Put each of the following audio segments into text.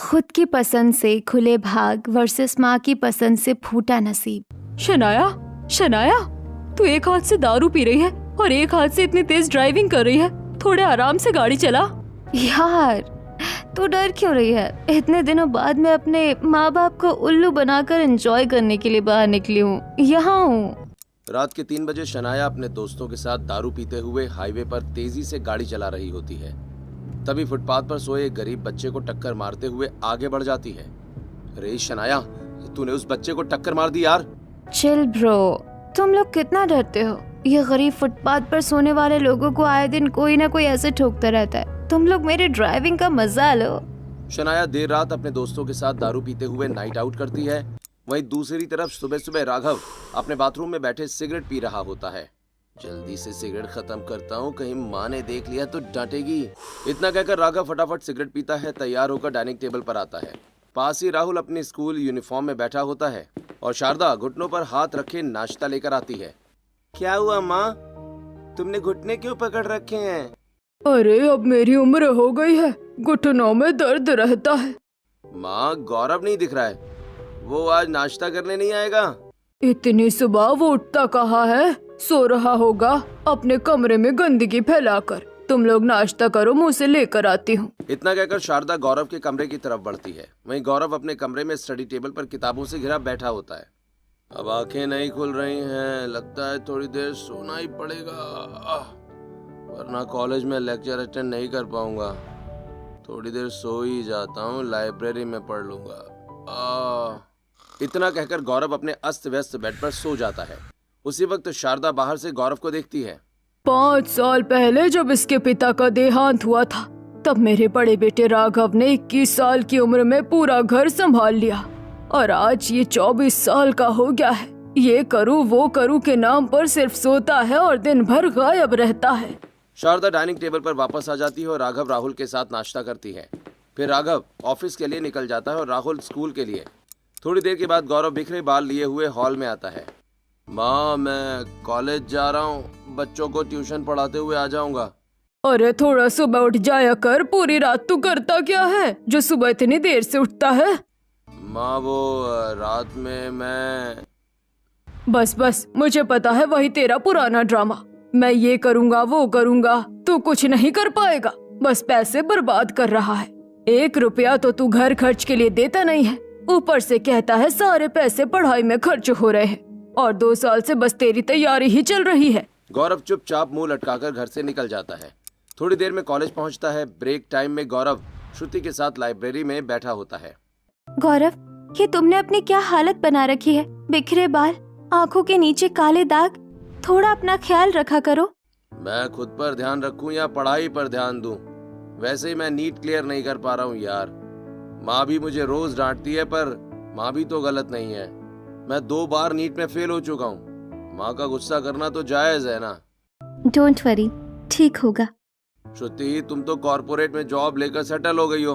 खुद की पसंद से खुले भाग वर्सेस माँ की पसंद से फूटा नसीब। शनाया, शनाया, तू एक हाथ से दारू पी रही है और एक हाथ से इतनी तेज ड्राइविंग कर रही है। थोड़े आराम से गाड़ी चला। यार तू डर क्यों रही है? इतने दिनों बाद मैं अपने माँ बाप को उल्लू बनाकर एंजॉय करने के लिए बाहर निकली हूँ। यहाँ हूँ। रात के 3 बजे शनाया अपने दोस्तों के साथ दारू पीते हुए हाईवे पर तेजी से गाड़ी चला रही होती है। तभी फुटपाथ पर सोए एक गरीब बच्चे को टक्कर मारते हुए आगे बढ़ जाती है। अरे शनाया, तूने उस बच्चे को टक्कर मार दी यार। चिल ब्रो, तुम लोग कितना डरते हो? ये गरीब फुटपाथ पर सोने वाले लोगों को आए दिन कोई ना कोई ऐसे ठोकता रहता है। तुम लोग मेरे ड्राइविंग का मजा लो। शनाया देर रात अपने दोस्तों के साथ दारू पीते हुए नाइट आउट करती है। वहीं दूसरी तरफ सुबह सुबह राघव अपने बाथरूम में बैठे सिगरेट पी रहा होता है। जल्दी से सिगरेट खत्म करता हूँ, कहीं माँ ने देख लिया तो डांटेगी। इतना कहकर राघव फटाफट सिगरेट पीता है, तैयार होकर डाइनिंग टेबल पर आता है। पास ही राहुल अपनी स्कूल यूनिफॉर्म में बैठा होता है और शारदा घुटनों पर हाथ रखे नाश्ता लेकर आती है। क्या हुआ माँ, तुमने घुटने क्यों पकड़ रखे हैं? अरे अब मेरी उम्र हो गई है, घुटनों में दर्द रहता है। माँ, गौरव नहीं दिख रहा है, वो आज नाश्ता करने नहीं आएगा? इतनी सुबह वो उठता कहाँ है? सो रहा होगा अपने कमरे में गंदगी फैलाकर। तुम लोग नाश्ता करो, मुँह से लेकर आती हूँ। इतना कहकर शारदा गौरव के कमरे की तरफ बढ़ती है। वहीं गौरव अपने कमरे में स्टडी टेबल पर किताबों से घिरा बैठा होता है। अब आंखें नहीं खुल रही हैं, लगता है थोड़ी देर सोना ही पड़ेगा, वरना कॉलेज में लेक्चर अटेंड नहीं कर पाऊंगा। थोड़ी देर सो ही जाता हूँ, लाइब्रेरी में पढ़ लूंगा। इतना कहकर गौरव अपने अस्त व्यस्त बेड पर सो जाता है। उसी वक्त शारदा बाहर से गौरव को देखती है। 5 साल पहले जब इसके पिता का देहांत हुआ था, तब मेरे बड़े बेटे राघव ने 21 साल की उम्र में पूरा घर संभाल लिया और आज ये 24 साल का हो गया है। ये करूँ वो करूँ के नाम पर सिर्फ सोता है और दिन भर गायब रहता है। शारदा डाइनिंग टेबल पर वापस आ जाती है और राघव राहुल के साथ नाश्ता करती है। फिर राघव ऑफिस के लिए निकल जाता है और राहुल स्कूल के लिए। थोड़ी देर के बाद गौरव बिखरे बाल लिए हुए हॉल में आता है। माँ, मैं कॉलेज जा रहा हूँ, बच्चों को ट्यूशन पढ़ाते हुए आ जाऊंगा। अरे थोड़ा सुबह उठ जाया कर, पूरी रात तू करता क्या है जो सुबह इतनी देर से उठता है? माँ, वो रात में मैं... बस मुझे पता है, वही तेरा पुराना ड्रामा। मैं ये करूँगा वो करूँगा, तू कुछ नहीं कर पाएगा, बस पैसे बर्बाद कर रहा है। 1 रुपया तो तू घर खर्च के लिए देता नहीं है, ऊपर से कहता है सारे पैसे पढ़ाई में खर्च हो रहे हैं और 2 साल से बस तेरी तैयारी ही चल रही है। गौरव चुपचाप मुंह लटकाकर घर से निकल जाता है। थोड़ी देर में कॉलेज पहुंचता है। ब्रेक टाइम में गौरव श्रुति के साथ लाइब्रेरी में बैठा होता है। गौरव, ये तुमने अपनी क्या हालत बना रखी है? बिखरे बाल, आंखों के नीचे काले दाग। थोड़ा अपना ख्याल रखा करो। मैं खुद पर ध्यान रखूं या पढ़ाई पर ध्यान दूं? वैसे ही मैं नीट क्लियर नहीं कर पा रहा हूं यार। माँ भी मुझे रोज डांटती है, पर माँ भी तो गलत नहीं है। मैं 2 बार नीट में फेल हो चुका हूँ। माँ का गुस्सा करना तो जायज है ना। डोंट वरी, ठीक होगा। श्रुति, तुम तो कॉर्पोरेट में जॉब लेकर सेटल हो गई हो,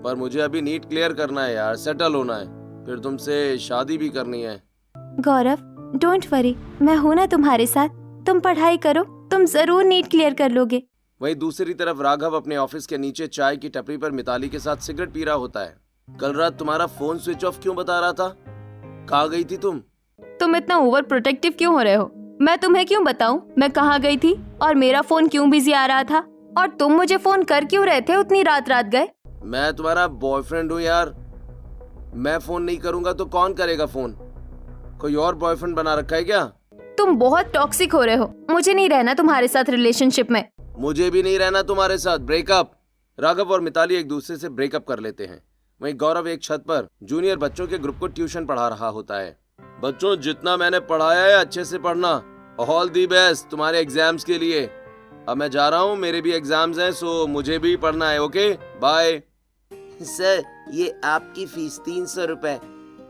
पर मुझे अभी नीट क्लियर करना है यार, सेटल होना है, फिर तुमसे शादी भी करनी है। गौरव, डोंट वरी, मैं हूँ ना तुम्हारे साथ। तुम पढ़ाई करो, तुम जरूर नीट क्लियर कर लोगे। वहीं दूसरी तरफ राघव अपने ऑफिस के नीचे चाय की टपरी पर मिताली के साथ सिगरेट पी रहा होता है। कल रात तुम्हारा फोन स्विच ऑफ क्यों बता रहा था? कहाँ गई थी तुम? तुम इतना ओवर प्रोटेक्टिव क्यों हो रहे हो? मैं तुम्हें क्यों बताऊं मैं कहाँ गई थी और मेरा फोन क्यों बिजी आ रहा था? और तुम मुझे फोन कर क्यों रहे थे उतनी रात रात गए? मैं तुम्हारा बॉयफ्रेंड हूँ यार। मैं फोन नहीं करूंगा तो कौन करेगा फोन? कोई और बॉयफ्रेंड बना रखा है क्या? तुम बहुत टॉक्सिक हो रहे हो। मुझे नहीं रहना तुम्हारे साथ रिलेशनशिप में। मुझे भी नहीं रहना तुम्हारे साथ। ब्रेकअप। राघव और मिताली एक दूसरे से ब्रेकअप कर लेते हैं। वहीं गौरव एक छत पर जूनियर बच्चों के ग्रुप को ट्यूशन पढ़ा रहा होता है। बच्चों, जितना मैंने पढ़ाया है अच्छे से पढ़ना। ऑल दी बेस्ट तुम्हारे एग्जाम्स के लिए। अब मैं जा रहा हूँ, मेरे भी एग्जाम्स हैं, सो मुझे भी पढ़ना है। Okay, bye. सर, ये आपकी फीस 300 रुपए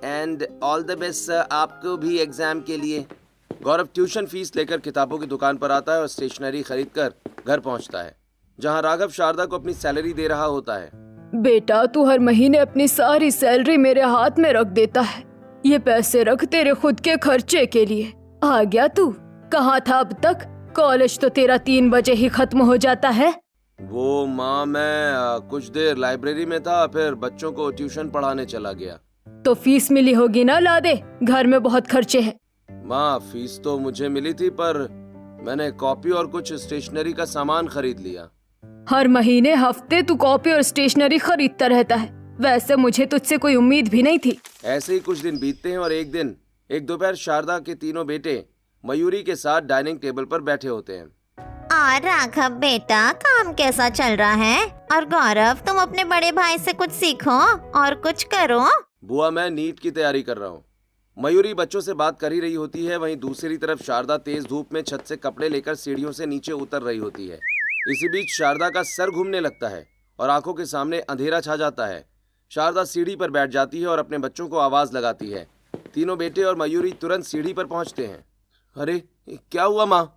and all the best sir, आपको भी एग्जाम के लिए। गौरव ट्यूशन फीस लेकर किताबों की दुकान पर आता है और स्टेशनरी खरीद कर घर पहुंचता है, जहां राघव शारदा को अपनी सैलरी दे रहा होता है। बेटा, तू हर महीने अपनी सारी सैलरी मेरे हाथ में रख देता है। ये पैसे रख तेरे खुद के खर्चे के लिए। आ गया तू? कहाँ था अब तक? कॉलेज तो तेरा 3 बजे ही खत्म हो जाता है। वो माँ मैं कुछ देर लाइब्रेरी में था, फिर बच्चों को ट्यूशन पढ़ाने चला गया। तो फीस मिली होगी ना, ला दे, घर में बहुत खर्चे हैं। माँ फीस तो मुझे मिली थी, पर मैंने कॉपी और कुछ स्टेशनरी का सामान खरीद लिया। हर महीने हफ्ते तू कॉपी और स्टेशनरी खरीदता रहता है। वैसे मुझे तुझसे कोई उम्मीद भी नहीं थी। ऐसे ही कुछ दिन बीतते हैं और एक दोपहर शारदा के तीनों बेटे मयूरी के साथ डाइनिंग टेबल पर बैठे होते हैं। और राघव बेटा, काम कैसा चल रहा है? और गौरव, तुम अपने बड़े भाई से कुछ सीखो और कुछ करो। बुआ मैं नीट की तैयारी कर रहा हूँ। मयूरी बच्चों से बात कर ही रही होती है, वहीं दूसरी तरफ शारदा तेज धूप में छत से कपड़े लेकर सीढ़ियों से नीचे उतर रही होती है। इसी बीच शारदा का सर घूमने लगता है और आंखों के सामने अंधेरा छा जाता है। शारदा सीढ़ी पर बैठ जाती है और अपने बच्चों को आवाज लगाती है। तीनों बेटे और मयूरी तुरंत सीढ़ी पर पहुंचते हैं। अरे क्या हुआ माँ?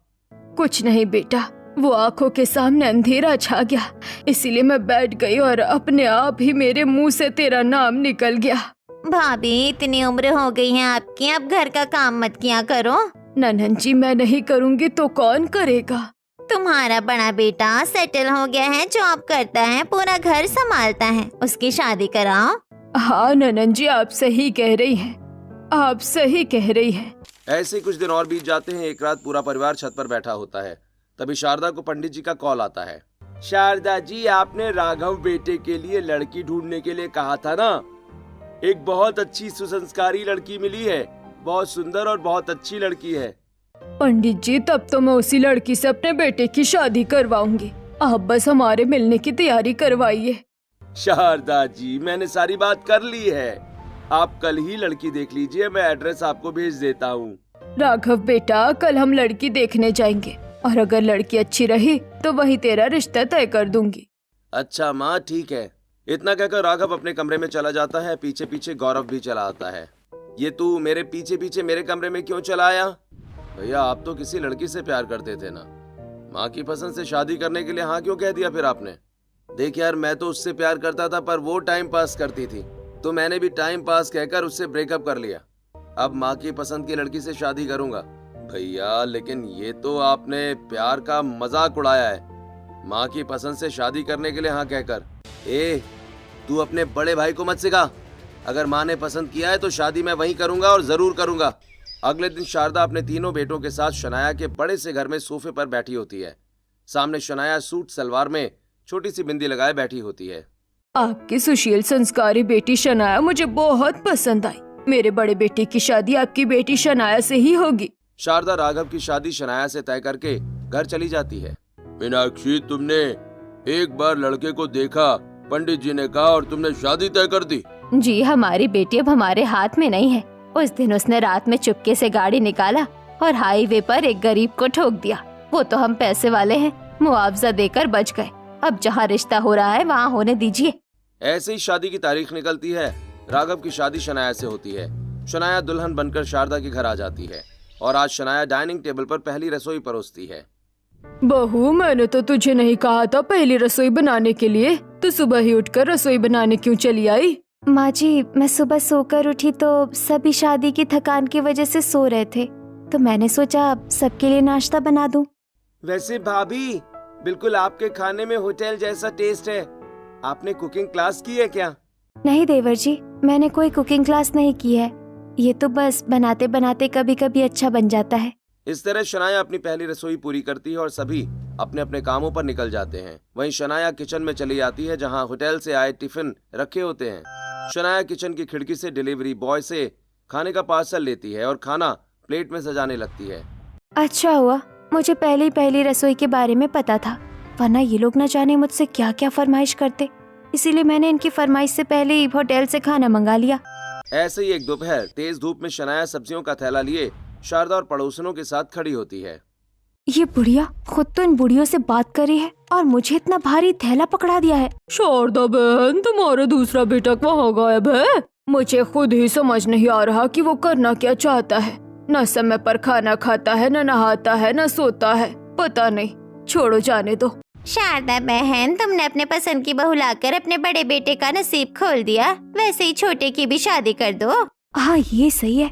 कुछ नहीं बेटा, वो आंखों के सामने अंधेरा छा गया, इसीलिए मैं बैठ गई और अपने आप ही मेरे मुंह से तेरा नाम निकल गया। भाभी, इतनी उम्र हो गई है आपकी, अब घर का काम मत किया करो। ननन जी, मैं नहीं करूँगी तो कौन करेगा? तुम्हारा बड़ा बेटा सेटल हो गया है, जॉब करता है, पूरा घर संभालता है, उसकी शादी कराओ। हाँ ननन जी, आप सही कह रही हैं, आप सही कह रही हैं। ऐसे ही कुछ दिन और बीत जाते हैं। एक रात पूरा परिवार छत पर बैठा होता है। तभी शारदा को पंडित जी का कॉल आता है। शारदा जी, आपने राघव बेटे के लिए लड़की ढूंढने के लिए कहा था ना? एक बहुत अच्छी सुसंस्कारी लड़की मिली है, बहुत सुंदर और बहुत अच्छी लड़की है। पंडित जी, तब तो मैं उसी लड़की से अपने बेटे की शादी करवाऊंगी। आप बस हमारे मिलने की तैयारी करवाइए। शारदा जी, मैंने सारी बात कर ली है, आप कल ही लड़की देख लीजिए, मैं एड्रेस आपको भेज देता हूँ। राघव बेटा, कल हम लड़की देखने जाएंगे और अगर लड़की अच्छी रही तो वही तेरा रिश्ता तय कर दूंगी। अच्छा माँ, ठीक है। इतना कहकर राघव अपने कमरे में चला जाता है। पीछे पीछे गौरव भी चला आता है। ये तू मेरे पीछे पीछे मेरे कमरे में क्यों चला आया? भैया, आप तो किसी लड़की से प्यार करते थे ना, माँ की पसंद से शादी करने के लिए हाँ क्यों कह दिया फिर आपने? देख यार, मैं तो उससे प्यार करता था, पर वो टाइम पास करती थी, तो मैंने भी टाइम पास कहकर उससे ब्रेकअप कर लिया। अब माँ की पसंद की लड़की से शादी करूंगा। भैया, लेकिन ये तो आपने प्यार का मजाक उड़ाया है, माँ की पसंद से शादी करने के लिए हाँ कहकर। तू अपने बड़े भाई को मत सिखा। अगर माँ ने पसंद किया है तो शादी मैं वहीं करूंगा और जरूर करूंगा। अगले दिन शारदा अपने तीनों बेटों के साथ शनाया के बड़े से घर में सोफे पर बैठी होती है। सामने शनाया सूट सलवार में छोटी सी बिंदी लगाए बैठी होती है। आपकी सुशील संस्कारी बेटी शनाया मुझे बहुत पसंद आई। मेरे बड़े बेटे की शादी आपकी बेटी शनाया से ही होगी। शारदा राघव की शादी शनाया से तय करके घर चली जाती है। मीनाक्षी, तुमने एक बार लड़के को देखा, पंडित जी ने कहा और तुमने शादी तय कर दी? जी, हमारी बेटी अब हमारे हाथ में नहीं है। उस दिन उसने रात में चुपके से गाड़ी निकाला और हाईवे पर एक गरीब को ठोक दिया। वो तो हम पैसे वाले हैं, मुआवजा देकर बच गए। अब जहाँ रिश्ता हो रहा है वहाँ होने दीजिए। ऐसे ही शादी की तारीख निकलती है। राघव की शादी शनाया से होती है। शनाया दुल्हन बनकर शारदा के घर आ जाती है और आज शनाया डाइनिंग टेबल पर पहली रसोई परोसती है। बहू, मैंने तो तुझे नहीं कहा था पहली रसोई बनाने के लिए, तो सुबह ही उठकर रसोई बनाने क्यों चली आई? माँ जी, मैं सुबह सोकर उठी तो सभी शादी की थकान की वजह से सो रहे थे, तो मैंने सोचा सबके लिए नाश्ता बना दूं। वैसे भाभी, बिल्कुल आपके खाने में होटल जैसा टेस्ट है। आपने कुकिंग क्लास की है क्या? नहीं देवर जी, मैंने कोई कुकिंग क्लास नहीं की है। ये तो बस बनाते बनाते कभी कभी अच्छा बन जाता है। इस तरह शनाया अपनी पहली रसोई पूरी करती है और सभी अपने अपने कामों पर निकल जाते हैं। वहीं शनाया किचन में चली आती है जहां होटल से आए टिफिन रखे होते हैं। शनाया किचन की खिड़की से डिलीवरी बॉय से खाने का पार्सल लेती है और खाना प्लेट में सजाने लगती है। अच्छा हुआ मुझे पहली रसोई के बारे में पता था, वरना ये लोग न जाने मुझसे क्या क्या फरमाइश करते। इसीलिए मैंने इनकी फरमाइश से पहले ही होटल से खाना मंगा लिया। ऐसे ही एक दोपहर तेज धूप में शनाया सब्जियों का थैला लिए शारदा और पड़ोसनों के साथ खड़ी होती है। ये बुढ़िया खुद तो इन बुढ़ियों से बात करी है और मुझे इतना भारी थैला पकड़ा दिया है। शारदा बहन, तुम्हारा दूसरा बेटा कहाँ गायब है? मुझे खुद ही समझ नहीं आ रहा कि वो करना क्या चाहता है। न समय पर खाना खाता है, न नहाता है, न सोता है, पता नहीं। छोड़ो, जाने दो। शारदा बहन, तुमने अपने पसंद की बहू लाकर अपने बड़े बेटे का नसीब खोल दिया। वैसे ही छोटे की भी शादी कर दो। हाँ, ये सही है।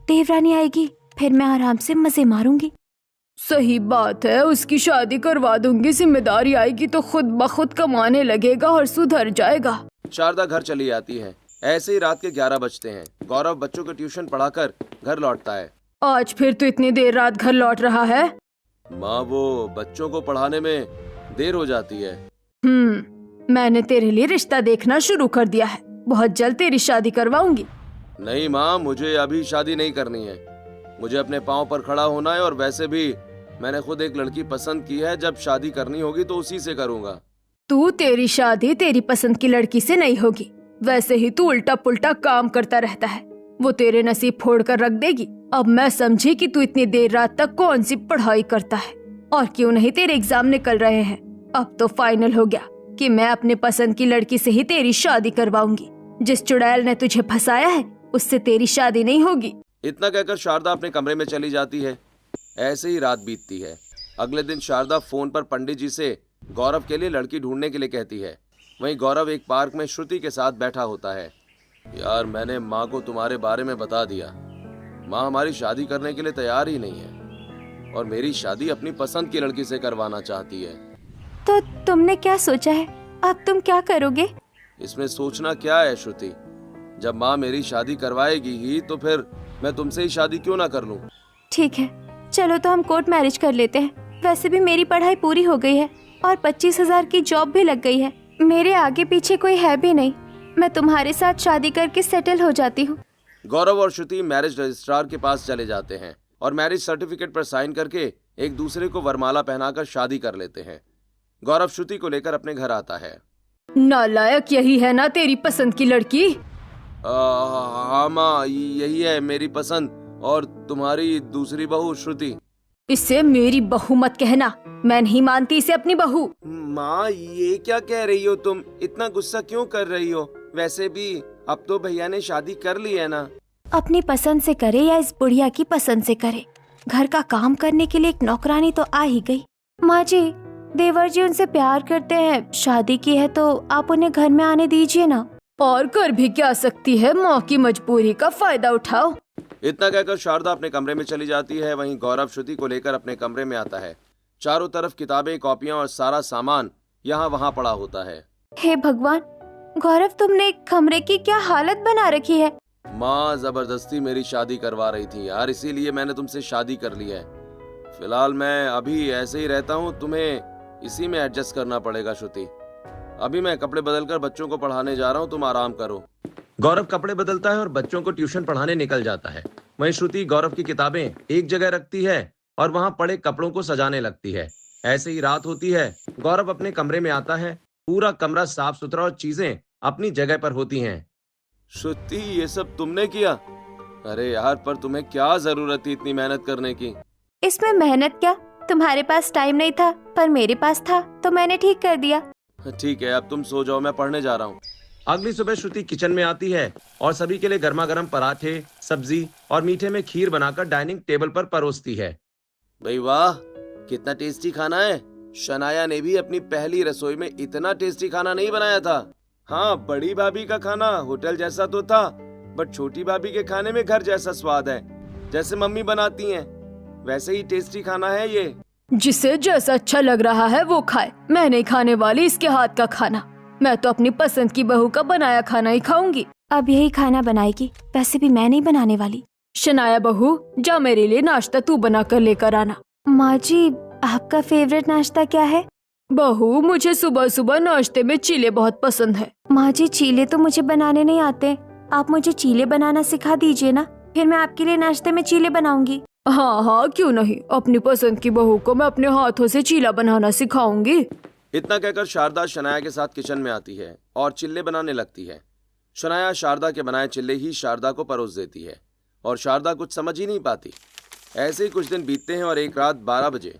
देवरानी आएगी, फिर मैं आराम से मजे मारूंगी। सही बात है, उसकी शादी करवा दूंगी। जिम्मेदारी आएगी तो खुद ब खुद कमाने लगेगा और सुधर जाएगा। शारदा घर चली आती है। ऐसे ही रात के 11 बजते हैं। गौरव बच्चों को ट्यूशन पढ़ाकर घर लौटता है। आज फिर तू इतनी देर रात घर लौट रहा है? माँ, वो बच्चों को पढ़ाने में देर हो जाती है। मैंने तेरे लिए रिश्ता देखना शुरू कर दिया है। बहुत जल्द तेरी शादी करवाऊंगी। नहीं माँ, मुझे अभी शादी नहीं करनी है। मुझे अपने पाँव पर खड़ा होना है और वैसे भी मैंने खुद एक लड़की पसंद की है। जब शादी करनी होगी तो उसी से करूँगा। तेरी शादी तेरी पसंद की लड़की से नहीं होगी। वैसे ही तू उल्टा पुल्टा काम करता रहता है। वो तेरे नसीब फोड़ कर रख देगी। अब मैं समझी कि तू इतनी देर रात तक कौन सी पढ़ाई करता है। और क्यों नहीं, तेरे एग्जाम निकल रहे हैं। अब तो फाइनल हो गया कि मैं अपने पसंद की लड़की से ही तेरी शादी करवाऊंगी। जिस चुड़ैल ने तुझे फंसाया है उससे तेरी शादी नहीं होगी। इतना कहकर शारदा अपने कमरे में चली जाती है। ऐसे ही रात बीतती है। अगले दिन शारदा फोन पर पंडित जी से गौरव के लिए लड़की ढूंढने के लिए कहती है। वहीं गौरव एक पार्क में श्रुति के साथ बैठा होता है। यार, मैंने माँ को तुम्हारे बारे में बता दिया। माँ हमारी शादी करने के लिए तैयार ही नहीं है और मेरी शादी अपनी पसंद की लड़की से करवाना चाहती है। तो तुमने क्या सोचा है? अब तुम क्या करोगे? इसमें सोचना क्या है श्रुति? जब माँ मेरी शादी करवाएगी ही तो फिर मैं तुमसे ही शादी क्यों ना कर लूं? ठीक है, चलो तो हम कोर्ट मैरिज कर लेते हैं। वैसे भी मेरी पढ़ाई पूरी हो गई है और 25,000 की जॉब भी लग गई है। मेरे आगे पीछे कोई है भी नहीं। मैं तुम्हारे साथ शादी करके सेटल हो जाती हूँ। गौरव और श्रुति मैरिज रजिस्ट्रार के पास चले जाते हैं और मैरिज सर्टिफिकेट पर साइन करके एक दूसरे को वरमाला पहनाकर शादी कर लेते हैं। गौरव श्रुति को लेकर अपने घर आता है। नालायक, यही है ना तेरी पसंद की लड़की? हाँ माँ, यही है मेरी पसंद और तुम्हारी दूसरी बहू श्रुति। इससे मेरी बहू मत कहना। मैं नहीं मानती इसे अपनी बहू। माँ, ये क्या कह रही हो तुम? इतना गुस्सा क्यों कर रही हो? वैसे भी अब तो भैया ने शादी कर ली है ना। अपनी पसंद से करे या इस बुढ़िया की पसंद से करे, घर का काम करने के लिए एक नौकरानी तो आ ही गई। माँ जी, देवर जी उनसे प्यार करते हैं, शादी की है तो आप उन्हें घर में आने दीजिए ना। और कर भी क्या सकती है, माँ की मजबूरी का फायदा उठाओ। इतना कहकर शारदा अपने कमरे में चली जाती है। वहीं गौरव श्रुति को लेकर अपने कमरे में आता है। चारों तरफ किताबें, कॉपियां और सारा सामान यहाँ वहाँ पड़ा होता है। हे भगवान, गौरव तुमने कमरे की क्या हालत बना रखी है। माँ जबरदस्ती मेरी शादी करवा रही थी यार, इसीलिए मैंने तुमसे शादी कर ली है। फिलहाल मैं अभी ऐसे ही रहता हूँ, तुम्हें इसी में एडजस्ट करना पड़ेगा श्रुति। अभी मैं कपड़े बदलकर बच्चों को पढ़ाने जा रहा हूँ, तुम आराम करो। गौरव कपड़े बदलता है और बच्चों को ट्यूशन पढ़ाने निकल जाता है। वहीं श्रुति गौरव की किताबें एक जगह रखती है और वहां पड़े कपड़ों को सजाने लगती है। ऐसे ही रात होती है। गौरव अपने कमरे में आता है। पूरा कमरा साफ सुथरा और चीजें अपनी जगह पर होती हैं। श्रुति, ये सब तुमने किया? अरे यार, पर तुम्हें क्या जरूरत थी इतनी मेहनत करने की? इसमें मेहनत क्या, तुम्हारे पास टाइम नहीं था पर मेरे पास था तो मैंने ठीक कर दिया। ठीक है, अब तुम सो जाओ, मैं पढ़ने जा रहा हूँ। अगली सुबह श्रुति किचन में आती है और सभी के लिए गर्मा गर्म पराठे, सब्जी और मीठे में खीर बनाकर डाइनिंग टेबल पर परोसती है। भाई वाह, कितना टेस्टी खाना है। शनाया ने भी अपनी पहली रसोई में इतना टेस्टी खाना नहीं बनाया था। हाँ, बड़ी भाभी का खाना होटल जैसा तो था, बट छोटी भाभी के खाने में घर जैसा स्वाद है। जैसे मम्मी बनाती हैं वैसे ही टेस्टी खाना है ये। जिसे जैसा अच्छा लग रहा है वो खाए। मैं नहीं खाने वाली इसके हाथ का खाना। मैं तो अपनी पसंद की बहू का बनाया खाना ही खाऊंगी। अब यही खाना बनाएगी, वैसे भी मैं नहीं बनाने वाली। शनाया बहू, जा मेरे लिए नाश्ता तू बना कर लेकर आना। माँ जी, आपका फेवरेट नाश्ता क्या है? बहू, मुझे सुबह सुबह नाश्ते में चीले बहुत पसंद है। माँ जी, चीले तो मुझे बनाने नहीं आते। आप मुझे चीले बनाना सिखा दीजिए ना, फिर मैं आपके लिए नाश्ते में चीले बनाऊंगी। हाँ हाँ, क्यों नहीं। अपनी पसंद की बहू को मैं अपने हाथों से चीला बनाना सिखाऊंगी। इतना कहकर शारदा शनाया के साथ किचन में आती है और चिल्ले बनाने लगती है। शनाया शारदा के बनाए चिल्ले ही शारदा को परोस देती है और शारदा कुछ समझ ही नहीं पाती। ऐसे ही कुछ दिन बीतते हैं और एक रात 12 बजे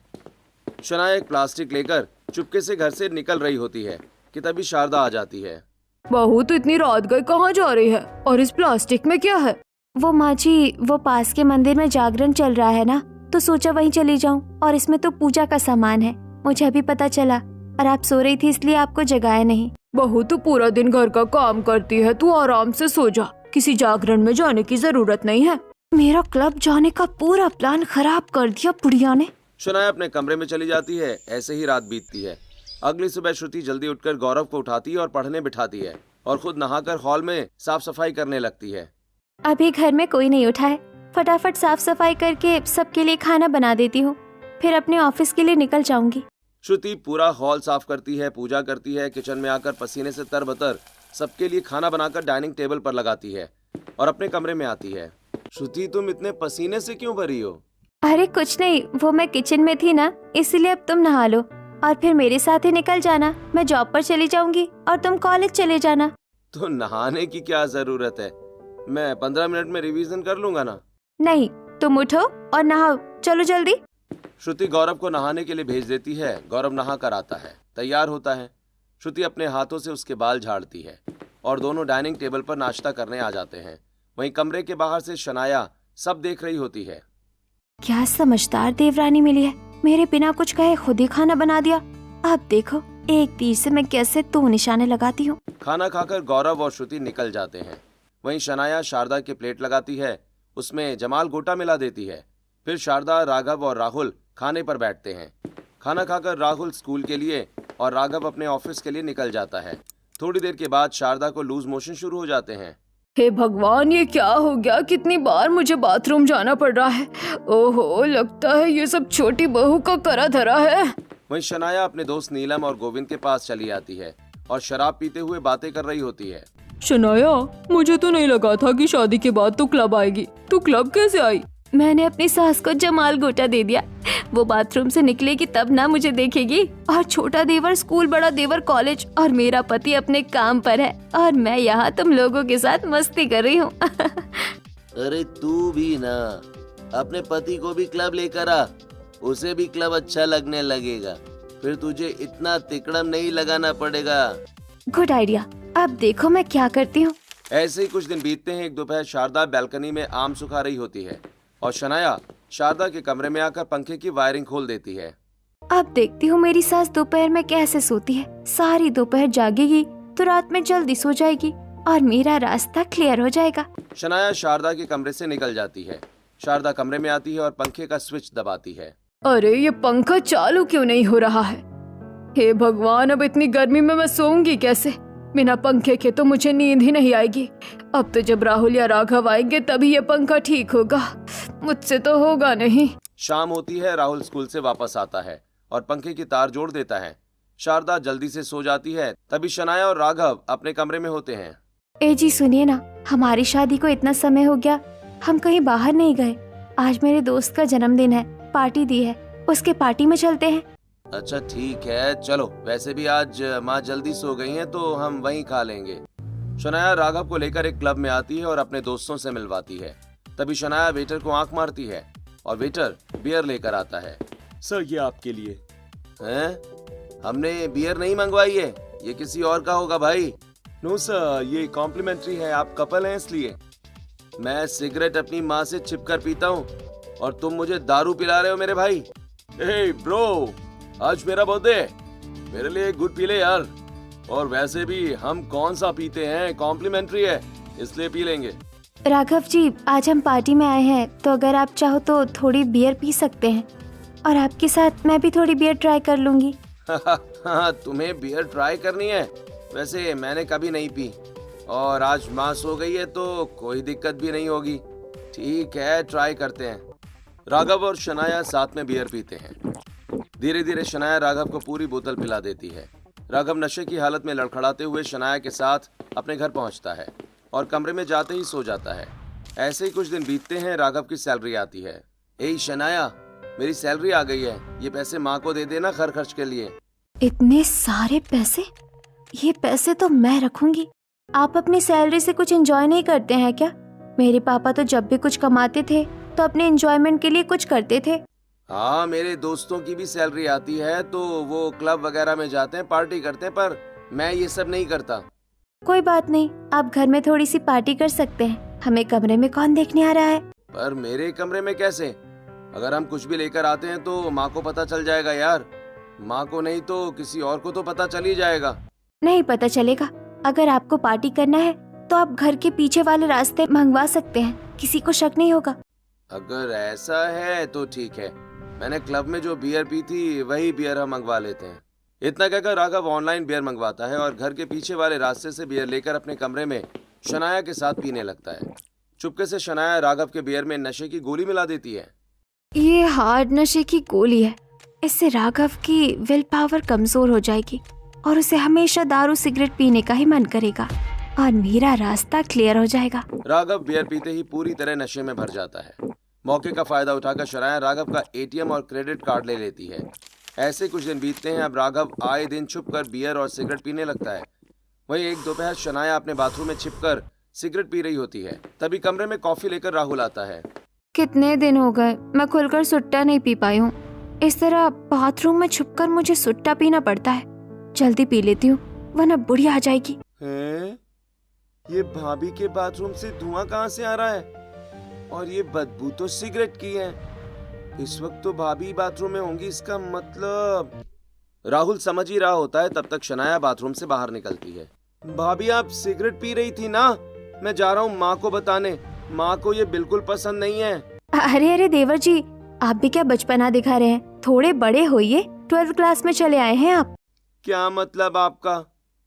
शनाया एक प्लास्टिक लेकर चुपके से घर से निकल रही होती है कि तभी शारदा आ जाती है। बहू, तो इतनी रात गई कहाँ जा रही है और इस प्लास्टिक में क्या है? वो माँ जी, वो पास के मंदिर में जागरण चल रहा है ना, तो सोचा वहीं चली जाऊं। और इसमें तो पूजा का सामान है, मुझे अभी पता चला। और आप सो रही थी इसलिए आपको जगाया नहीं। बहू, तू पूरा दिन घर का काम करती है, तू आराम से सो जा। किसी जागरण में जाने की जरूरत नहीं है। मेरा क्लब जाने का पूरा प्लान खराब कर दिया बुढ़िया ने। शनाया अपने कमरे में चली जाती है। ऐसे ही रात बीतती है। अगली सुबह श्रुति जल्दी उठकर गौरव को उठाती है और पढ़ने बिठाती है और खुद नहाकर हॉल में साफ सफाई करने लगती है। अभी घर में कोई नहीं उठा है, फटाफट साफ सफाई करके सबके लिए खाना बना देती हूँ, फिर अपने ऑफिस के लिए निकल जाऊंगी। श्रुति पूरा हॉल साफ करती है, पूजा करती है, किचन में आकर पसीने से तरबतर सबके लिए खाना बनाकर डाइनिंग टेबल पर लगाती है और अपने कमरे में आती है। श्रुति, तुम इतने पसीने से क्यों भरी हो? अरे कुछ नहीं, वो मैं किचन में थी ना, इसीलिए। अब तुम नहा लो और फिर मेरे साथ ही निकल जाना। मैं जॉब पर चली जाऊंगी और तुम कॉलेज चले जाना। तो नहाने की क्या जरूरत है, मैं 15 मिनट में रिवीजन कर लूंगा ना। नहीं, तुम उठो और नहाओ, चलो जल्दी। श्रुति गौरव को नहाने के लिए भेज देती है। गौरव नहा कर आता है, तैयार होता है। श्रुति अपने हाथों से उसके बाल झाड़ती है और दोनों डाइनिंग टेबल पर नाश्ता करने आ जाते हैं। वहीं कमरे के बाहर से शनाया सब देख रही होती है। क्या समझदार देवरानी मिली है, मेरे बिना कुछ कहे खुद ही खाना बना दिया। अब देखो एक तीर से मैं कैसे दो निशाने लगाती हूँ। खाना खाकर गौरव और श्रुति निकल जाते हैं। वहीं शनाया शारदा की प्लेट लगाती है, उसमें जमाल गोटा मिला देती है। फिर शारदा, राघव और राहुल खाने पर बैठते हैं। खाना खाकर राहुल स्कूल के लिए और राघव अपने ऑफिस के लिए निकल जाता है। थोड़ी देर के बाद शारदा को लूज मोशन शुरू हो जाते हैं। हे भगवान, ये क्या हो गया? कितनी बार मुझे बाथरूम जाना पड़ रहा है। ओहो, लगता है ये सब छोटी बहू का करा धरा है। वहीं शनाया अपने दोस्त नीलम और गोविंद के पास चली आती है और शराब पीते हुए बातें कर रही होती है। शनाया, मुझे तो नहीं लगा था कि शादी के बाद तू क्लब आएगी। तू क्लब कैसे आई? मैंने अपनी सास को जमाल गोटा दे दिया। वो बाथरूम से निकलेगी तब ना मुझे देखेगी। और छोटा देवर स्कूल, बड़ा देवर कॉलेज और मेरा पति अपने काम पर है और मैं यहाँ तुम लोगों के साथ मस्ती कर रही हूँ। अरे तू भी ना अपने पति को भी क्लब लेकर आ, उसे भी क्लब अच्छा लगने लगेगा। फिर तुझे इतना तिकड़म नहीं लगाना पड़ेगा। गुड आइडिया, अब देखो मैं क्या करती हूँ। ऐसे ही कुछ दिन बीतते हैं। एक दोपहर शारदा बैल्कनी में आम सुखा रही होती है और शनाया शारदा के कमरे में आकर पंखे की वायरिंग खोल देती है। अब देखती हूँ मेरी सास दोपहर में कैसे सोती है। सारी दोपहर जागेगी तो रात में जल्दी सो जाएगी और मेरा रास्ता क्लियर हो जाएगा। शनाया शारदा के कमरे से निकल जाती है। शारदा कमरे में आती है और पंखे का स्विच दबाती है। अरे ये पंखा चालू क्यों नहीं हो रहा है? हे भगवान, अब इतनी गर्मी में मैं सोऊंगी कैसे? बिना पंखे के तो मुझे नींद ही नहीं आएगी। अब तो जब राहुल या राघव आएंगे तभी ये पंखा ठीक होगा, मुझसे तो होगा नहीं। शाम होती है। राहुल स्कूल से वापस आता है और पंखे की तार जोड़ देता है। शारदा जल्दी से सो जाती है। तभी शनाया और राघव अपने कमरे में होते हैं। ए जी सुनिए ना, हमारी शादी को इतना समय हो गया, हम कहीं बाहर नहीं गए। आज मेरे दोस्त का जन्मदिन है, पार्टी दी है, उसके पार्टी में चलते हैं। अच्छा ठीक है, चलो। वैसे भी आज माँ जल्दी सो गई हैं तो हम वहीं खा लेंगे। शनाया राघव को लेकर एक क्लब में आती है और अपने दोस्तों से मिलवाती है। तभी शनाया वेटर को आंख मारती है और वेटर बियर लेकर आता है। सर, ये आपके लिए। हैं? हमने बियर नहीं मंगवाई है, ये किसी और का होगा भाई। नो सर, ये कॉम्प्लीमेंट्री है, आप कपल हैं इसलिए। मैं सिगरेट अपनी माँ से छिपकर पीता हूँ और तुम मुझे दारू पिला रहे हो मेरे भाई। हे ब्रो, आज मेरा बर्थडे है, मेरे लिए एक गुड पी ले यार। और वैसे भी हम कौन सा पीते हैं, कॉम्प्लीमेंट्री है इसलिए पी लेंगे। राघव जी, आज हम पार्टी में आए हैं तो अगर आप चाहो तो थोड़ी बियर पी सकते हैं और आपके साथ मैं भी थोड़ी बियर ट्राई कर लूंगी। हाँ, तुम्हें बियर ट्राई करनी है? वैसे मैंने कभी नहीं पी और आज माँ सो गई है तो कोई दिक्कत भी नहीं होगी। ठीक है, ट्राई करते हैं। राघव और शनाया साथ में बियर पीते हैं। धीरे धीरे शनाया राघव को पूरी बोतल पिला देती है। राघव नशे की हालत में लड़खड़ाते हुए शनाया के साथ अपने घर पहुंचता है और कमरे में जाते ही सो जाता है। ऐसे ही कुछ दिन बीतते हैं। राघव की सैलरी आती है। ए शनाया, मेरी सैलरी आ गई है, ये पैसे माँ को दे देना घर खर्च के लिए। इतने सारे पैसे? ये पैसे तो मैं रखूंगी। आप अपनी सैलरी से कुछ एंजॉय नहीं करते हैं क्या? मेरे पापा तो जब भी कुछ कमाते थे तो अपने एंजॉयमेंट के लिए कुछ करते थे। हाँ, मेरे दोस्तों की भी सैलरी आती है तो वो क्लब वगैरह में जाते हैं, पार्टी करते हैं, पर मैं ये सब नहीं करता। कोई बात नहीं, आप घर में थोड़ी सी पार्टी कर सकते हैं। हमें कमरे में कौन देखने आ रहा है? पर मेरे कमरे में कैसे? अगर हम कुछ भी लेकर आते हैं तो माँ को पता चल जाएगा यार। माँ को नहीं तो किसी और को तो पता चल ही जाएगा। नहीं पता चलेगा। अगर आपको पार्टी करना है तो आप घर के पीछे वाले रास्ते मंगवा सकते हैं, किसी को शक नहीं होगा। अगर ऐसा है तो ठीक है, मैंने क्लब में जो बियर पी थी वही बियर हम मंगवा लेते हैं। इतना कहकर राघव ऑनलाइन बियर मंगवाता है और घर के पीछे वाले रास्ते से बियर लेकर अपने कमरे में शनाया के साथ पीने लगता है। चुपके से शनाया राघव के बियर में नशे की गोली मिला देती है। ये हार्ड नशे की गोली है, इससे राघव की विल पावर कमजोर हो जाएगी और उसे हमेशा दारू सिगरेट पीने का ही मन करेगा और मेरा रास्ता क्लियर हो जाएगा। राघव बियर पीते ही पूरी तरह नशे में भर जाता है। मौके का फायदा उठाकर शनाया राघव का एटीएम और क्रेडिट कार्ड ले लेती है। ऐसे कुछ दिन बीतते हैं। अब राघव आए दिन छुपकर बियर और सिगरेट पीने लगता है। वहीं एक दोपहर शनाया अपने बाथरूम में छिपकर सिगरेट पी रही होती है। तभी कमरे में कॉफी लेकर राहुल आता है। कितने दिन हो गए मैं खुलकर सुट्टा नहीं पी पाई हूँ। इस तरह बाथरूम में छुपकर मुझे सुट्टा पीना पड़ता है। जल्दी पी लेती हूँ वरना बुढ़िया आ जाएगी। हैं? ये भाभी के बाथरूम से धुआं कहाँ से आ रहा है? और ये बदबू तो सिगरेट की है। इस वक्त तो भाभी बाथरूम में होंगी, इसका मतलब। राहुल समझ ही रहा होता है। तब तक शनाया बाथरूम से बाहर निकलती है। भाभी आप सिगरेट पी रही थी ना? मैं जा रहा हूँ माँ को बताने। माँ को ये बिल्कुल पसंद नहीं है। अरे अरे देवर जी, आप भी क्या बचपना दिखा रहे हैं? थोड़े बड़े होइए, 12th क्लास में चले आए हैं आप। क्या मतलब आपका?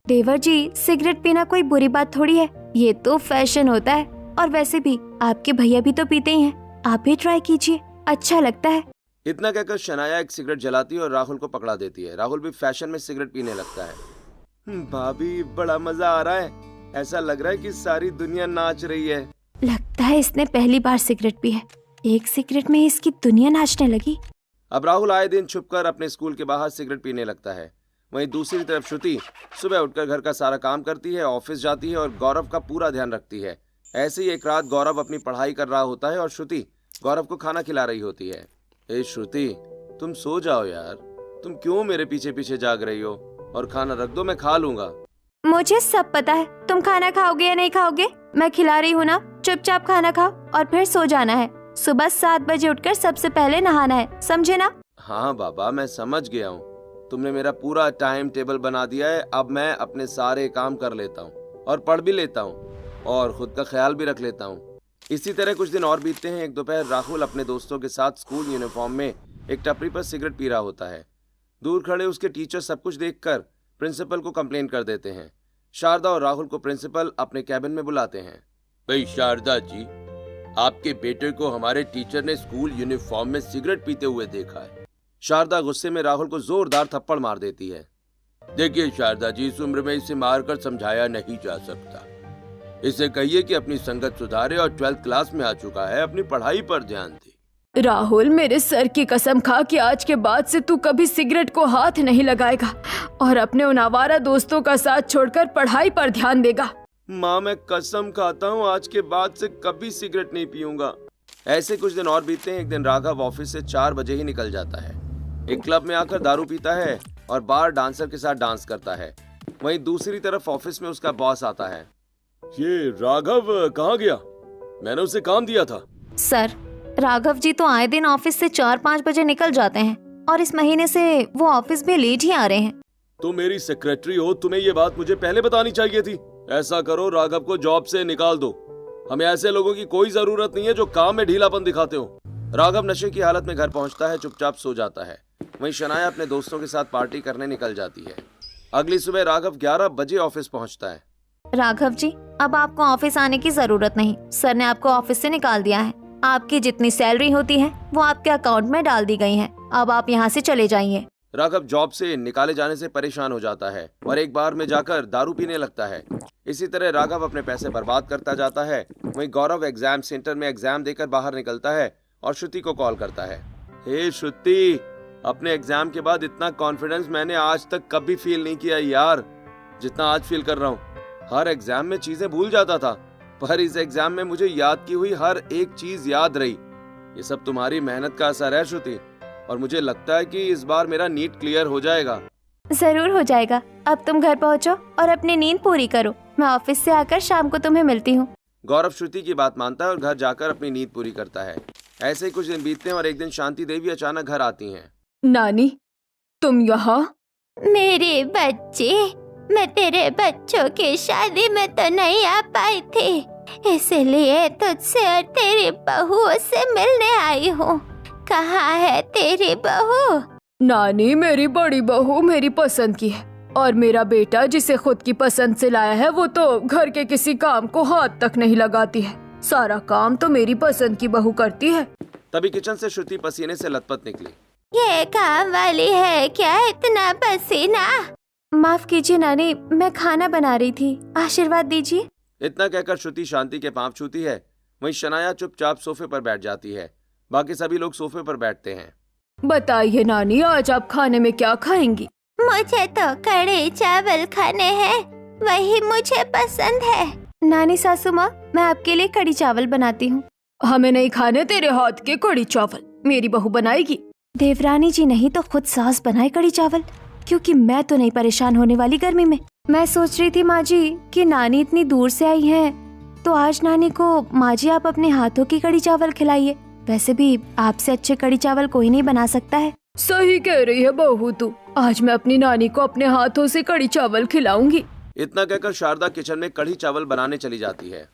देवर जी, सिगरेट पीना कोई बुरी बात थोड़ी है, ये तो फैशन होता है। और वैसे भी आपके भैया भी तो पीते ही हैं, आप भी ट्राई कीजिए, अच्छा लगता है। इतना कहकर शनाया एक सिगरेट जलाती है और राहुल को पकड़ा देती है। राहुल भी फैशन में सिगरेट पीने लगता है। भाभी बड़ा मजा आ रहा है, ऐसा लग रहा है कि सारी दुनिया नाच रही है। लगता है इसने पहली बार सिगरेट पी है, एक सिगरेट में इसकी दुनिया नाचने लगी। अब राहुल आए दिन छुपकर अपने स्कूल के बाहर सिगरेट पीने लगता है। वहीं दूसरी तरफ श्रुति सुबह उठकर घर का सारा काम करती है, ऑफिस जाती है और गौरव का पूरा ध्यान रखती है। ऐसे ही एक रात गौरव अपनी पढ़ाई कर रहा होता है और श्रुति गौरव को खाना खिला रही होती है। ए श्रुति, तुम सो जाओ यार, तुम क्यों मेरे पीछे पीछे जाग रही हो? और खाना रख दो, मैं खा लूंगा। मुझे सब पता है तुम खाना खाओगे या नहीं खाओगे, मैं खिला रही हूँ ना। चुपचाप खाना खाओ और फिर सो जाना है। सुबह 7 बजे उठकर सबसे पहले नहाना है, समझे ना? हाँ बाबा, मैं समझ गया हूँ। तुमने मेरा पूरा टाइम टेबल बना दिया है। अब मैं अपने सारे काम कर लेता हूँ और पढ़ भी लेता हूँ और खुद का ख्याल भी रख लेता हूँ। इसी तरह कुछ दिन और बीतते हैं। एक दोपहर राहुल अपने दोस्तों के साथ स्कूल यूनिफॉर्म में एक टपरी पर सिगरेट पी रहा होता है। दूर खड़े उसके टीचर सब कुछ देखकर प्रिंसिपल को कंप्लेन कर देते हैं। शारदा और राहुल को प्रिंसिपल अपने कैबिन में बुलाते हैं। भाई शारदा जी, आपके बेटे को हमारे टीचर ने स्कूल यूनिफॉर्म में सिगरेट पीते हुए देखा है। शारदा गुस्से में राहुल को जोरदार थप्पड़ मार देती है। देखिए शारदा जी, इस उम्र में इसे मारकर समझाया नहीं जा सकता। इसे कहिए कि अपनी संगत सुधारे और 12th क्लास में आ चुका है, अपनी पढ़ाई पर ध्यान दे। राहुल, मेरे सर की कसम खा कि आज के बाद से तू कभी सिगरेट को हाथ नहीं लगाएगा और अपने उन आवारा दोस्तों का साथ छोड़कर पढ़ाई पर ध्यान देगा। माँ, मैं कसम खाता हूँ आज के बाद से कभी सिगरेट नहीं पीऊंगा। ऐसे कुछ दिन और बीतते हैं। एक दिन राघव ऑफिस से 4 बजे ही निकल जाता है। एक क्लब में आकर दारू पीता है और बार डांसर के साथ डांस करता है। वहीं दूसरी तरफ ऑफिस में उसका बॉस आता है। ये राघव कहाँ गया? मैंने उसे काम दिया था। सर, राघव जी तो आए दिन ऑफिस से 4-5 बजे निकल जाते हैं और इस महीने से वो ऑफिस में लेट ही आ रहे हैं। तुम मेरी सेक्रेटरी हो, तुम्हें ये बात मुझे पहले बतानी चाहिए थी। ऐसा करो, राघव को जॉब से निकाल दो। हमें ऐसे लोगों की कोई जरूरत नहीं है जो काम में ढीलापन दिखाते हो। राघव नशे की हालत में घर पहुंचता है, चुपचाप सो जाता है। वहीं शनाया अपने दोस्तों के साथ पार्टी करने निकल जाती है। अगली सुबह राघव 11 बजे ऑफिस पहुंचता है। राघव जी, अब आपको ऑफिस आने की जरूरत नहीं, सर ने आपको ऑफिस से निकाल दिया है। आपकी जितनी सैलरी होती है वो आपके अकाउंट में डाल दी गई है। अब आप यहाँ से चले जाइए। राघव जॉब से निकाले जाने से परेशान हो जाता है और एक बार में जाकर दारू पीने लगता है। इसी तरह राघव अपने पैसे बर्बाद करता जाता है। वहीं गौरव एग्जाम सेंटर में एग्जाम देकर बाहर निकलता है और श्रुति को कॉल करता है। हे श्रुति, अपने एग्जाम के बाद इतना कॉन्फिडेंस मैंने आज तक कभी फील नहीं किया यार, जितना आज फील कर रहा हूँ। हर एग्जाम में चीजें भूल जाता था, पर इस एग्जाम में मुझे याद की हुई हर एक चीज याद रही। ये सब तुम्हारी मेहनत का असर है श्रुति, और मुझे लगता है कि इस बार मेरा नीट क्लियर हो जाएगा। जरूर हो जाएगा। अब तुम घर पहुँचो और अपनी नींद पूरी करो। मैं ऑफिस से आकर शाम को तुम्हें मिलती हूँ। गौरव श्रुति की बात मानता है और घर जाकर अपनी नींद पूरी करता है। ऐसे ही कुछ दिन बीतते हैं और एक दिन शांति देवी अचानक घर आती हैं। नानी, तुम यहाँ? मेरे बच्चे, मैं तेरे बच्चों की शादी में तो नहीं आ पाई थी, इसलिए तुझसे और तेरी बहुओं से मिलने आई हूँ। कहाँ है तेरी बहू? नानी, मेरी बड़ी बहू मेरी पसंद की है और मेरा बेटा जिसे खुद की पसंद से लाया है वो तो घर के किसी काम को हाथ तक नहीं लगाती है। सारा काम तो मेरी पसंद की बहू करती है। तभी किचन से श्रुति पसीने से लथपथ निकली। ये काम वाली है क्या, इतना पसीना? माफ कीजिए नानी, मैं खाना बना रही थी, आशीर्वाद दीजिए। इतना कहकर श्रुति शांति के पांव छूती है। वहीं शनाया चुपचाप सोफे पर बैठ जाती है। बाकी सभी लोग सोफे पर बैठते हैं। बताइए नानी, आज आप खाने में क्या खाएंगी? मुझे तो कढ़ी चावल खाने हैं, वही मुझे पसंद है। नानी सासू माँ, मैं आपके लिए कढ़ी चावल बनाती हूँ। हमें नहीं खाने तेरे हाथ के कढ़ी चावल, मेरी बहू बनाएगी। देवरानी जी नहीं तो खुद सास बनाए कढ़ी चावल, क्योंकि मैं तो नहीं परेशान होने वाली गर्मी में। मैं सोच रही थी माँ जी कि नानी इतनी दूर से आई हैं, तो आज नानी को माँ जी आप अपने हाथों की कढ़ी चावल खिलाइए। वैसे भी आपसे अच्छे कढ़ी चावल कोई नहीं बना सकता है। सही कह रही है बहू तू, आज मैं अपनी नानी को अपने हाथों से कढ़ी चावल खिलाऊंगी। इतना कहकर शारदा किचन में कढ़ी चावल बनाने चली जाती है।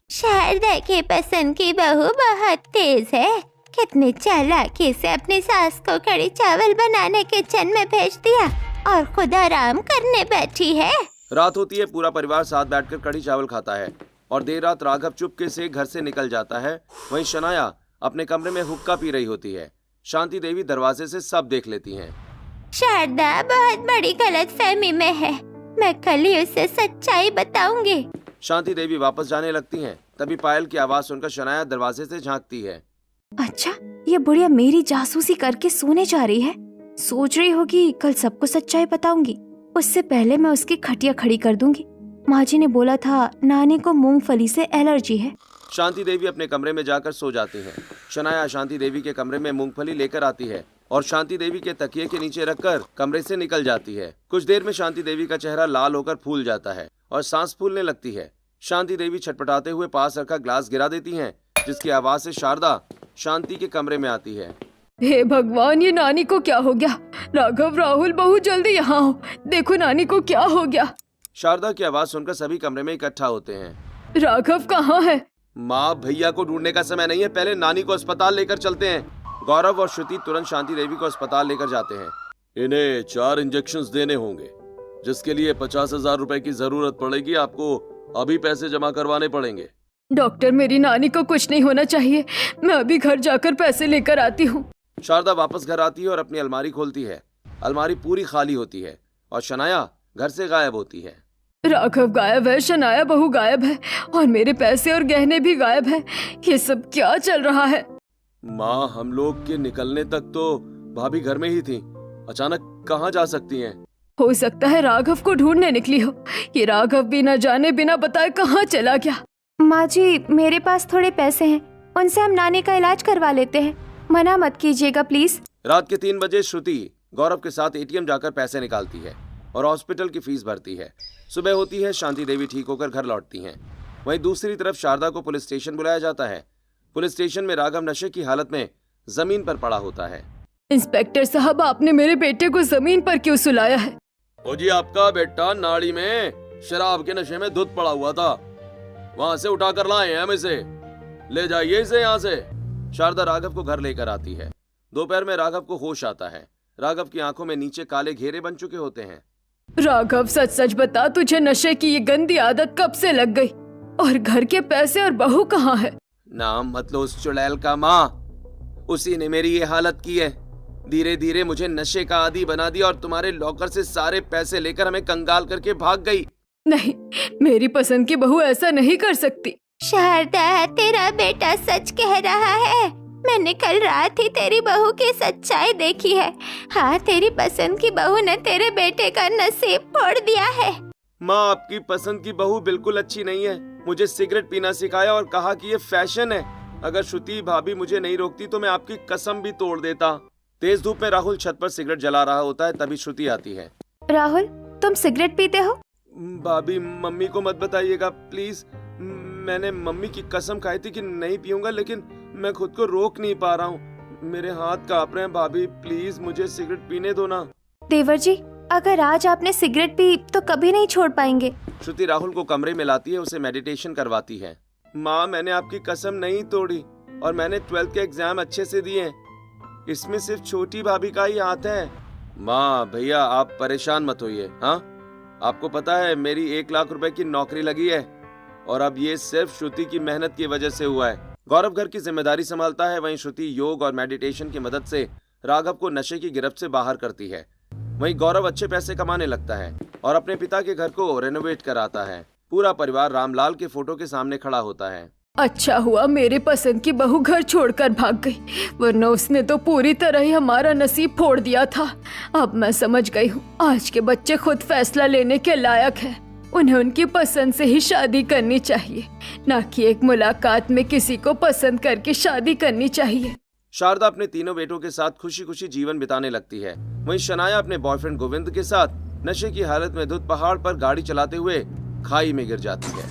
शारदा की पसंद की बहू बहुत तेज है, कितनी चालाकी से अपनी सास को कढ़ी चावल बनाने किचन में भेज दिया और खुद आराम करने बैठी है। रात होती है। पूरा परिवार साथ बैठकर कढ़ी चावल खाता है और देर रात राघव चुपके से घर से निकल जाता है। वहीं शनाया अपने कमरे में हुक्का पी रही होती है। शांति देवी दरवाजे से सब देख लेती हैं। शारदा बहुत बड़ी गलतफहमी में है, मैं कल ही उसे सच्चाई बताऊंगी। शांति देवी वापस जाने लगती हैं। तभी पायल की आवाज सुनकर शनाया दरवाजे से झांकती है। अच्छा, ये बुढ़िया मेरी जासूसी करके सोने जा रही है। सोच रही होगी कल सबको सच्चाई बताऊंगी, उससे पहले मैं उसकी खटिया खड़ी कर दूंगी। माँ जी ने बोला था नानी को मूंगफली से एलर्जी है। शांति देवी अपने कमरे में जाकर सो जाती हैं। शनाया शांति देवी के कमरे में मूंगफली लेकर आती है और शांति देवी के तकिए के नीचे रखकर कमरे से निकल जाती है। कुछ देर में शांति देवी का चेहरा लाल होकर फूल जाता है और सांस फूलने लगती है। शांति देवी छटपटाते हुए पास रखा ग्लास गिरा देती हैं, जिसकी आवाज से शारदा शांति के कमरे में आती है। हे भगवान, ये नानी को क्या हो गया? राघव, राहुल, बहुत जल्दी यहाँ हो, देखो नानी को क्या हो गया। शारदा की आवाज सुनकर सभी कमरे में इकट्ठा होते हैं। राघव कहाँ है? माँ, भैया को ढूंढने का समय नहीं है, पहले नानी को अस्पताल लेकर चलते हैं। गौरव और श्रुति तुरंत शांति देवी को अस्पताल लेकर जाते हैं। इन्हें 4 इंजेक्शंस देने होंगे, जिसके लिए 50,000 रुपए की जरूरत पड़ेगी। आपको अभी पैसे जमा करवाने पड़ेंगे। डॉक्टर, मेरी नानी को कुछ नहीं होना चाहिए, मैं अभी घर जाकर पैसे लेकर आती हूँ। शारदा वापस घर आती है और अपनी अलमारी खोलती है। अलमारी पूरी खाली होती है और शनाया घर से गायब होती है। राघव गायब है, शनाया बहू गायब है और मेरे पैसे और गहने भी गायब है। ये सब क्या चल रहा है? माँ, हम लोग के निकलने तक तो भाभी घर में ही थी, अचानक कहाँ जा सकती हैं? हो सकता है राघव को ढूंढने निकली हो। ये राघव बिना जाने बिना बताए कहाँ चला गया? माँ जी, मेरे पास थोड़े पैसे हैं, उनसे हम नानी का इलाज करवा लेते हैं, मना मत कीजिएगा प्लीज। रात के 3 बजे श्रुति गौरव के साथ एटीएम जाकर पैसे निकालती है और हॉस्पिटल की फीस भरती है। सुबह होती है, शांति देवी ठीक होकर घर लौटती हैं। वहीं दूसरी तरफ शारदा को पुलिस स्टेशन बुलाया जाता है। पुलिस स्टेशन में राघव नशे की हालत में जमीन पर पड़ा होता है। इंस्पेक्टर साहब, आपने मेरे बेटे को जमीन पर क्यों सुलाया है? ओ जी, आपका बेटा नाड़ी में शराब के नशे में धुत पड़ा हुआ था, वहां से उठा कर लाए हैं हम इसे, ले जाइए इसे यहाँ से। शारदा राघव को घर लेकर आती है। दोपहर में राघव को होश आता है। राघव की आंखों में नीचे काले घेरे बन चुके होते हैं। राघव, सच सच बता, तुझे नशे की ये गंदी आदत कब से लग गई? और घर के पैसे और बहू कहाँ है? नाम मत लो उस चुड़ैल का माँ, उसी ने मेरी ये हालत की है। धीरे धीरे मुझे नशे का आदी बना दिया और तुम्हारे लॉकर से सारे पैसे लेकर हमें कंगाल करके भाग गई। नहीं, मेरी पसंद की बहू ऐसा नहीं कर सकती। शारदा, तेरा बेटा सच कह रहा है, मैंने कल रात ही तेरी बहू की सच्चाई देखी है। हाँ, तेरी पसंद की बहू ने तेरे बेटे का नसीब फोड़ दिया है। माँ, आपकी पसंद की बहू बिल्कुल अच्छी नहीं है। मुझे सिगरेट पीना सिखाया और कहा कि ये फैशन है। अगर श्रुति भाभी मुझे नहीं रोकती तो मैं आपकी कसम भी तोड़ देता। तेज धूप में राहुल छत पर सिगरेट जला रहा होता है, तभी श्रुति आती है। राहुल, तुम सिगरेट पीते हो? भाभी, मम्मी को मत बताइएगा प्लीज। मैंने मम्मी की कसम खाई थी कि नहीं पीऊंगा, लेकिन मैं खुद को रोक नहीं पा रहा हूँ। मेरे हाथ कांप रहे हैं। भाभी प्लीज मुझे सिगरेट पीने दो ना। देवर जी, अगर आज आपने सिगरेट पी तो कभी नहीं छोड़ पाएंगे। श्रुति राहुल को कमरे में लाती है, उसे मेडिटेशन करवाती है। माँ, मैंने आपकी कसम नहीं तोड़ी और मैंने 12th के एग्जाम अच्छे से दिए हैं। इसमें सिर्फ छोटी भाभी का ही हाथ है। माँ भैया आप परेशान मत होइए। हाँ, आपको पता है मेरी 1 लाख रुपए की नौकरी लगी है और अब ये सिर्फ श्रुति की मेहनत की वजह से हुआ है। गौरव घर की जिम्मेदारी संभालता है, वहीं श्रुति योग और मेडिटेशन की मदद से राघव को नशे की गिरफ्त से बाहर करती है। वहीं गौरव अच्छे पैसे कमाने लगता है और अपने पिता के घर को रेनोवेट कराता है। पूरा परिवार रामलाल के फोटो के सामने खड़ा होता है। अच्छा हुआ मेरी पसंद की बहू घर छोड़कर भाग गई, वरना उसने तो पूरी तरह ही हमारा नसीब फोड़ दिया था। अब मैं समझ गई हूँ, आज के बच्चे खुद फैसला लेने के लायक हैं। उन्हें उनकी पसंद से ही शादी करनी चाहिए, न कि एक मुलाकात में किसी को पसंद करके शादी करनी चाहिए। शारदा अपने तीनों बेटों के साथ खुशी खुशी जीवन बिताने लगती है। वहीं शनाया अपने बॉयफ्रेंड गोविंद के साथ नशे की हालत में धुत पहाड़ पर गाड़ी चलाते हुए खाई में गिर जाती है।